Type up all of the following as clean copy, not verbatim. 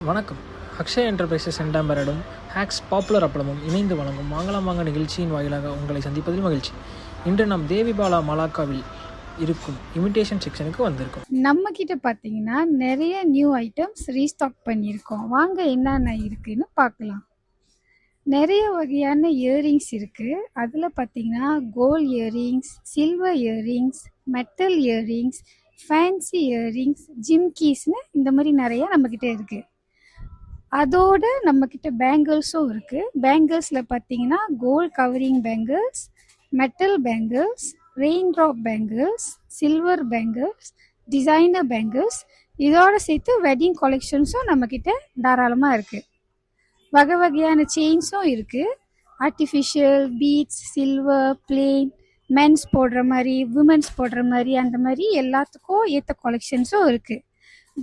வணக்கம். Akshaya enterprises செண்டாம்பரடும் hacks popular அப்பளமும் இணைந்து வழங்கும் மாங்கலாம் வாங்க நிகழ்ச்சியின் வாயிலாக உங்களை சந்திப்பதில் மகிழ்ச்சி. இன்று நாம் தேவிபாலா மலாக்காவில் இருக்கும் இமிடேஷன் செக்ஷனுக்கு வந்திருக்கோம். நம்ம கிட்ட பார்த்தீங்கன்னா நிறைய நியூ ஐட்டம்ஸ் ரீஸ்டாக் பண்ணியிருக்கோம். வாங்க என்னென்ன இருக்குன்னு பார்க்கலாம். நிறைய வகையான இயரிங்ஸ் இருக்குது. அதில் பார்த்தீங்கன்னா gold earrings, silver earrings, metal earrings, fancy earrings, ஜிம்கீஸ்னு இந்த மாதிரி நிறையா நம்மக்கிட்ட இருக்குது. அதோட நம்மக்கிட்ட பேங்கிள்ஸும் இருக்குது. பேங்கிள்ஸில் பார்த்தீங்கன்னா gold covering bangles, metal bangles, rain drop bangles, silver bangles, designer bangles, இதோட சேர்த்து வெட்டிங் கலெக்ஷன்ஸும் நம்மக்கிட்ட தாராளமாக இருக்குது. வகை வகையான செயின்ஸும் இருக்குது. Artificial, beads, silver, plain, men's போடுற மாதிரி, விமென்ஸ் போடுற மாதிரி, அந்த மாதிரி எல்லாத்துக்கும் ஏற்ற கலெக்ஷன்ஸும் இருக்குது.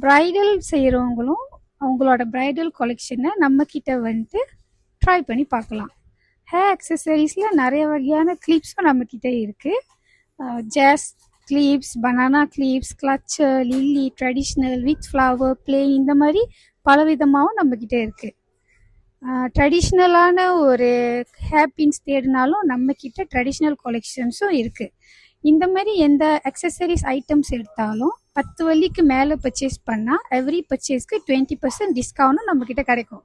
ப்ரைடல் செய்கிறவங்களும் அவங்களோட ப்ரைடல் கலெக்ஷனை நம்மக்கிட்ட வந்துட்டு ட்ரை பண்ணி பார்க்கலாம். ஹேர் அக்சசரிஸில் நிறைய வகையான கிளிப்ஸும் நம்மக்கிட்ட இருக்குது. Jaws clips, banana clips, clutcher, lily, traditional, with flower, plain, இந்த மாதிரி பலவிதமாகவும் நம்மக்கிட்ட இருக்குது. ட்ரெடிஷ்னலான ஒரு ஹேர் பின்ஸ் தேடினாலும் நம்மக்கிட்ட ட்ரெடிஷ்னல் கலெக்ஷன்ஸும் இருக்குது. இந்த மாதிரி எந்த அக்சசரிஸ் ஐட்டம்ஸ் எடுத்தாலும் 10 வள்ளிக்கு மேலே பர்ச்சேஸ் பண்ணால் எவ்ரி பர்ச்சேஸ்க்கு 20% டிஸ்கவுண்ட்டும் நம்மக்கிட்ட கிடைக்கும்.